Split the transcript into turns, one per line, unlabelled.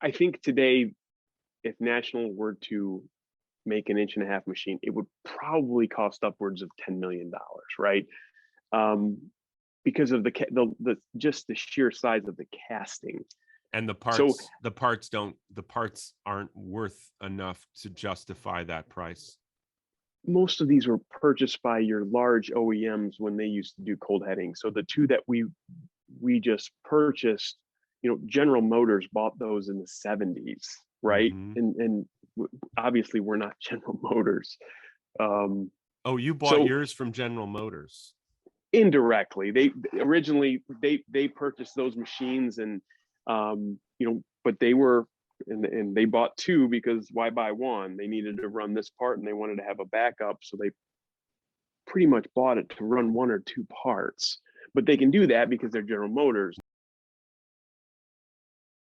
I think today, if National were to make an inch and a half machine, it would probably cost upwards of $10 million, right? Um, because of the just the sheer size of the casting.
And
So
the parts aren't worth enough to justify that price.
most of these were purchased by your large OEMs when they used to do cold heading. So the two that we just purchased, General Motors bought those in the 70s, right?
Mm-hmm.
And obviously we're not General Motors. Um,
Oh, you bought
so
yours from General Motors.
indirectly, they originally they purchased those machines, and but they were, and they bought two because why buy one? They needed to run this part and they wanted to have a backup, so they pretty much bought it to run one or two parts. But they can do that because they're General Motors.